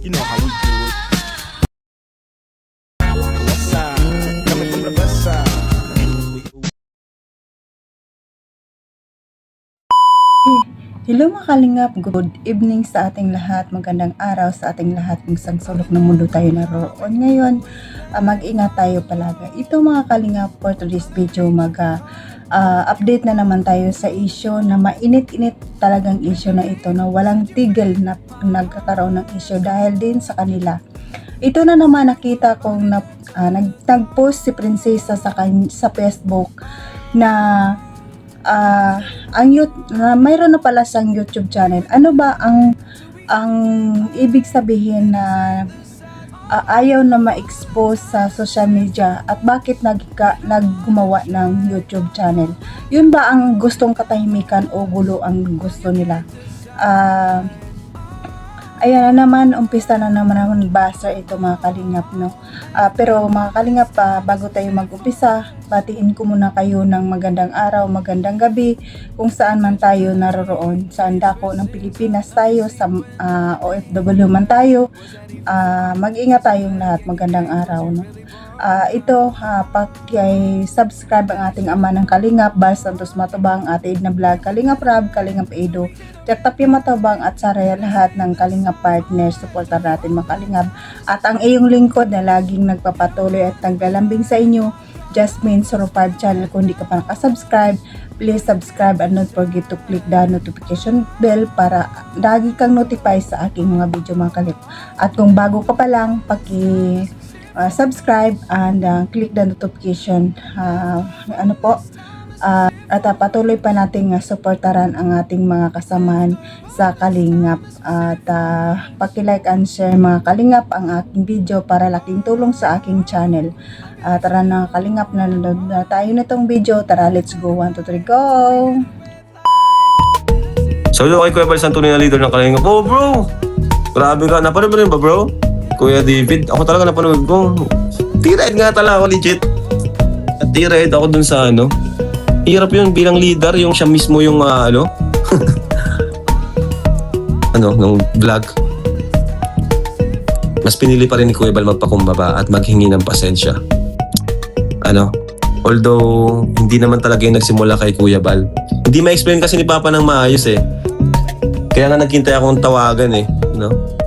You know how we do it. What's up? Coming from the west side. Hello mga kalingap, good evening sa ating lahat, magandang araw sa ating lahat kung saan sulok ng mundo tayo naroon ngayon. Mag-ingat tayo palagi. Ito mga kalingap, for today's video update na naman tayo sa issue na mainit-init talagang issue na ito na walang tigil na nagkakaroon ng issue dahil din sa kanila. Ito na naman nakita kong nag-post si Prinsesa sa Facebook na mayroon na pala siyang YouTube channel. Ano ba ang ibig sabihin na ayaw na ma-expose sa social media at bakit naggumawa ng YouTube channel? Yun ba ang gustong katahimikan o gulo ang gusto nila? Ayan na naman, umpisa na naman ako nagbasa ito mga kalingap, no? Pero mga kalingap, bago tayo mag-umpisa, batiin ko muna kayo ng magandang araw, magandang gabi, kung saan man tayo naroroon. Saan dako ng Pilipinas tayo, sa OFW man tayo, mag-ingat tayong lahat, magandang araw, no? Paki-subscribe ang ating ama ng Kalingap, Bal Santos Matubang, Ate Edna Vlog, Kalingap Rab, Kalingap Edo, Tapi Matubang at Saraya lahat ng Kalingap partners. Suporta natin mga Kalingap. At ang iyong lingkod na laging nagpapatuloy at naglalambing sa inyo, Jasmine Suropad channel. Kung hindi ka pa nakasubscribe, please subscribe and don't forget to click the notification bell para lagi kang notify sa aking mga video mga Kalingap. At kung bago ka pa lang, subscribe and click the notification at patuloy pa nating suportaran ang ating mga kasamahan sa Kalingap at paki-like and share mga Kalingap ang aking video para laking tulong sa aking channel. Tara na Kalingap, nanonood na tayo nitong video. Tara, let's go. 1, 2, 3, go! So yun, kay Kuya Bal Santunay na leader ng Kalingap. Oh bro! Grabe ka, napanood mo rin ba bro? Kuya David, ako talaga napanood ko. T-ride nga talaga ako legit. At T-ride ako dun sa hirap yun bilang leader, yung siya mismo yung nung vlog. Mas pinili pa rin ni Kuya Bal magpakumbaba at maghingi ng pasensya. Although hindi naman talaga yung nagsimula kay Kuya Bal. Hindi ma-explain kasi ni Papa ng maayos eh. Kaya nga naghintay akong tawagan eh,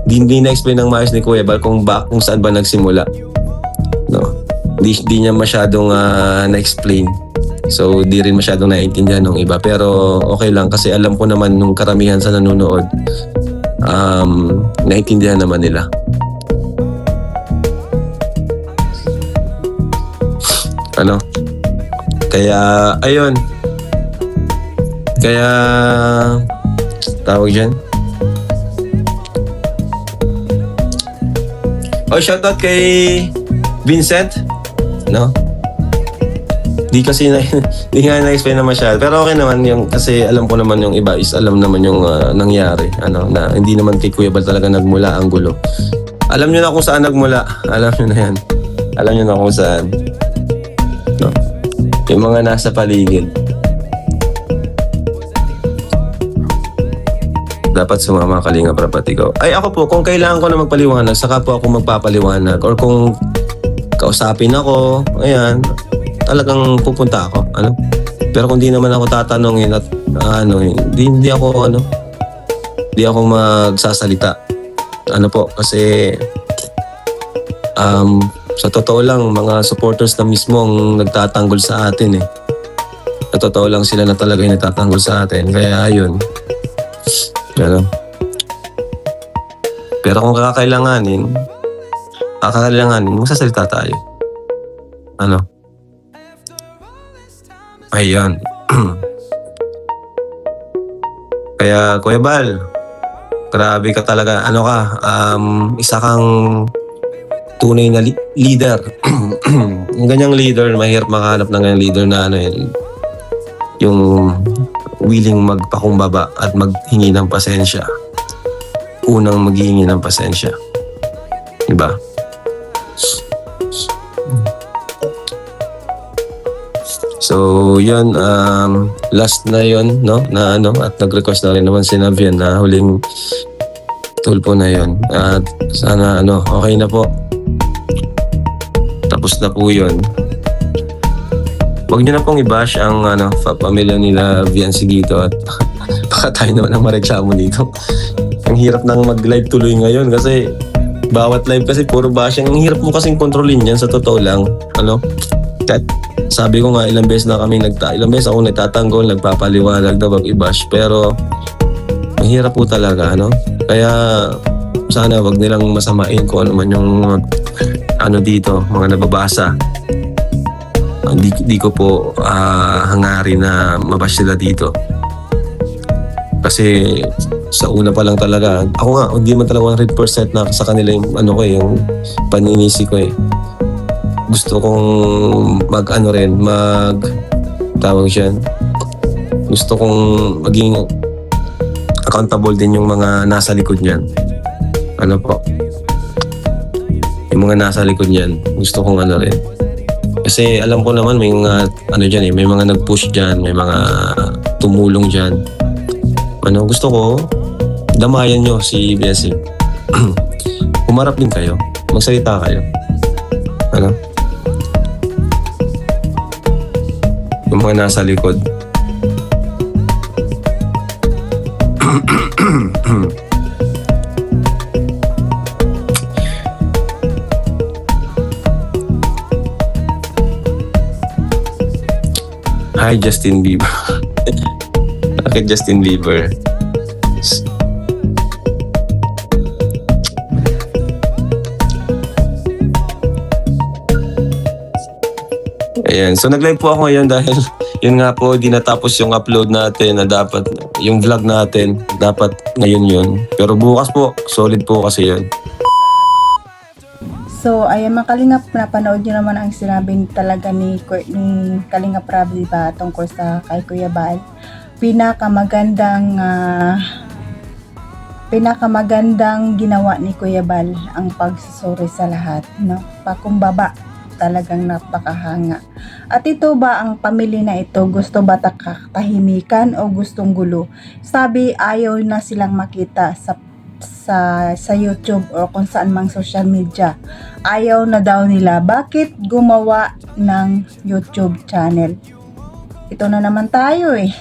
Hindi na-explain ng maayos ni Kuya Bal kung saan ba nagsimula. Di niya masyadong na-explain. So, di rin masyadong naiintindihan ng iba. Pero okay lang kasi alam ko naman nung karamihan sa nanonood, naiintindihan naman nila. Kaya, ayun. Kaya, tawag dyan. Shoutout kay Vincent. Di nga na-explain na masyado. Pero okay naman yung, kasi alam ko naman yung iba is alam naman yung nangyari. Na hindi naman kay Kuya Bal talaga nagmula ang gulo. Alam nyo na kung saan nagmula. Alam nyo na yan. Alam nyo na kung saan. Yung mga nasa paligid. Dapat sumama Kalingap Rab at ikaw. Ay ako po, kung kailangan ko na magpaliwanag, saka po ako magpapaliwanag. Or kung kausapin ako, ayan, talagang pupunta ako. Pero kung di naman ako tatanungin at hindi ako magsasalita. Kasi sa totoo lang, mga supporters na mismo ang nagtatanggol sa atin eh. Sa totoo lang sila na talaga yung nagtatanggol sa atin. Kaya ayun. Pero kung kakailanganin, magsasalita tayo. Ayan. Kaya Kuya Bal, grabe ka talaga. Isa kang tunay na leader. Yung ganyang leader, mahirap makahanap ng ganyang leader na yung willing magpakumbaba at maghingi ng pasensya. Unang maghihingi ng pasensya. Diba? So, yun, last na yun, no? Na at nag-request na rin naman si Navian na huling tulpo na yon. At sana okay na po. Tapos na po yun. Huwag niyo na pong i-bash ang pamilya nila Viancy dito at baka tayo naman ang mareklamo dito. Ang hirap nang mag-live tuloy ngayon kasi bawat live kasi puro bashing. Ang hirap mo kasing kontrolin yan sa totoo lang. Kahit sabi ko nga ilang beses ako nagtatanggol, nagpapaliwanag daw mag-i-bash. Pero ang hirap po talaga, Kaya sana wag nilang masamain kung ano man yung dito, mga nababasa. Di ko po hangarin na mabash sila dito. Kasi sa una pa lang talaga, ako nga, hindi man talaga 100% na sa kanila yung yung paninisi ko eh. Gusto kong tawag siya. Gusto kong maging accountable din yung mga nasa likod niyan. Yung mga nasa likod niyan, gusto kong rin. Kasi alam ko naman may mga dyan may mga nag-push dyan, may mga tumulong dyan. Gusto ko, damayan nyo si Bessie. Umarap din kayo, magsalita kayo. Yung mga nasa likod. Hi, Justin Bieber. Bakit Justin Bieber? Ayan. So, nag-live po ako ngayon dahil yun nga po, di natapos yung upload natin na dapat, yung vlog natin, dapat ngayon yun. Pero bukas po, solid po kasi yun. So, ayan mga Kalingap, napanood nyo naman ang sinabing talaga ni Kalingap Rab, diba, tungkol sa kay Kuya Bal. Pinakamagandang ginawa ni Kuya Bal ang pagsusuri sa lahat, pakumbaba, talagang napakahanga. At ito ba ang pamilya na ito, gusto ba tahimikan o gustong gulo? Sabi, ayaw na silang makita sa YouTube o kung saan mang social media. Ayaw na daw nila. Bakit gumawa ng YouTube channel? Ito na naman tayo eh.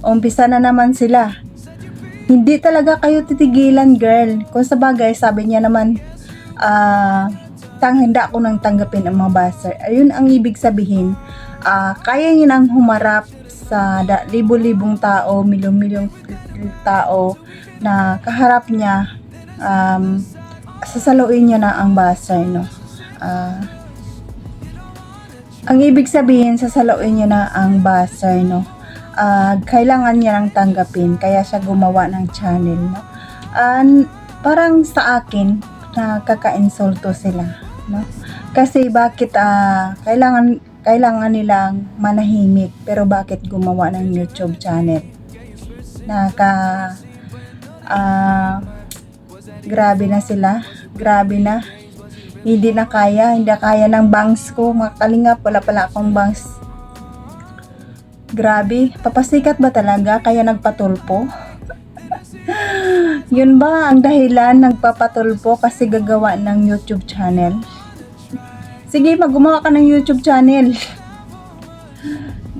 Umpisa na naman sila. Hindi talaga kayo titigilan, girl. Kung sa bagay, sabi niya naman, handa ako nang tanggapin ang mga buzzer. Ayun ang ibig sabihin. Kaya niya nang humarap sa libo-libong tao, milyong-milyong tao na kaharap niya, sasaluin niya na ang buzzer, ang ibig sabihin, sasaluin niya na ang buzzer, kailangan niya nang tanggapin, kaya siya gumawa ng channel, parang sa akin, nakaka-insulto sila, kasi bakit kailangan nilang manahimik, pero bakit gumawa ng YouTube channel? Grabe na sila, grabe na. Hindi kaya ng bangs ko, mga Kalingap, wala pala akong bangs. Grabe, papasikat ba talaga kaya nagpatulpo? Yun ba ang dahilan nagpapatulpo kasi gagawa ng YouTube channel? Sige, gumawa ka ng YouTube channel.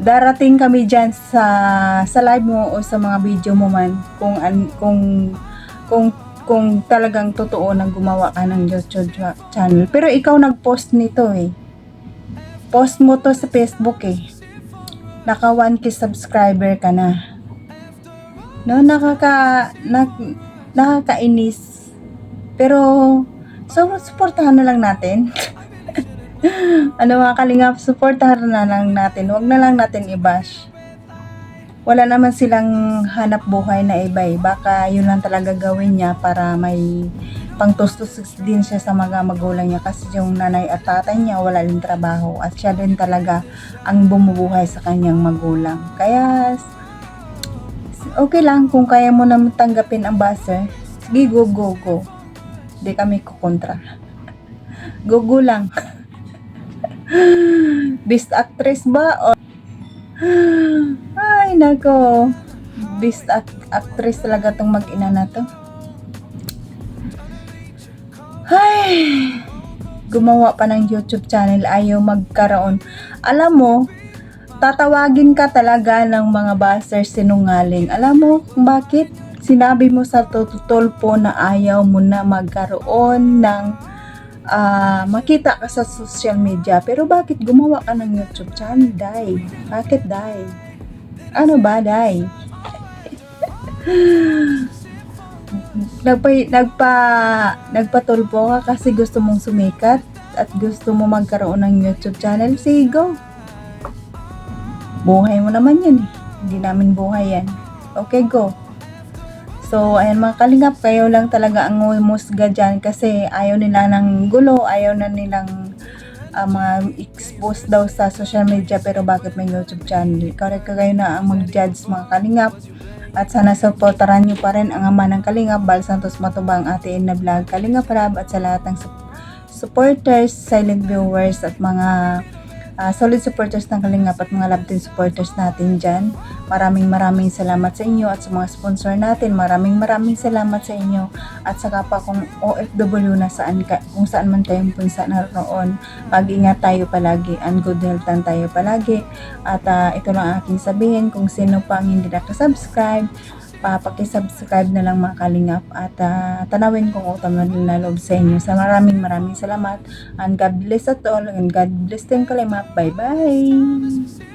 Darating kami dyan sa live mo o sa mga video mo man kung talagang totoo na gumawa ka ng YouTube channel. Pero ikaw nag-post nito eh. Post mo to sa Facebook eh. Naka 1K subscriber ka na. Nakakainis. Pero supportahan na lang natin. Mga Kalingap, supportahan na lang natin. Huwag na lang natin i-bash. Wala naman silang hanap buhay na iba eh. Baka yun lang talaga gawin niya para may pangtustos din siya sa mga magulang niya. Kasi yung nanay at tatay niya wala din trabaho. At siya din talaga ang bumubuhay sa kanyang magulang. Kaya okay lang kung kaya mo na tanggapin ang buzzer. Sige, go. Di kami kukontra. Go lang. Best actress ba? Ay, nako. Best actress talaga tong mag-ina na to. gumawa pa ng YouTube channel, ayaw magkaroon. Alam mo, tatawagin ka talaga ng mga bashers sinungaling. Alam mo kung bakit? Sinabi mo sa tutulpo na ayaw mo na magkaroon ng makita ka sa social media. Pero bakit gumawa ka ng YouTube channel, Day? Bakit, Day? Ano ba, Day? Nagpatulpo ka kasi gusto mong sumikat at gusto mo magkaroon ng YouTube channel. Sige, go. Buhay mo naman yan eh. Hindi namin buhay yan. Okay, go. So, ayan mga kalingap, kayo lang talaga ang umusga dyan kasi ayaw nila ng gulo, ayaw na nilang expose daw sa social media, pero bakit may YouTube channel? Kayo na ang mag-judge mga kalingap. At sana supportaran nyo pa rin ang ama ng Kalingap, Bal Santos Matubang, Ate Ina Vlog, Kalingap Rab, at sa lahat ng supporters, silent viewers, at mga solid supporters ng Kalingap at mga love team supporters natin dyan. Maraming salamat sa inyo at sa mga sponsor natin. Maraming salamat sa inyo at saka pa kung OFW na kung saan man tayong punsa naroon. Mag-ingat tayo palagi and good health lang tayo palagi. At ito lang aking sabihin, kung sino pa ang hindi nakasubscribe, pakisubscribe na lang mga Kalingap at tanawin kung utang na loob sa inyo. Sa maraming salamat and God bless at all and God bless tayong Kalingap. Bye bye!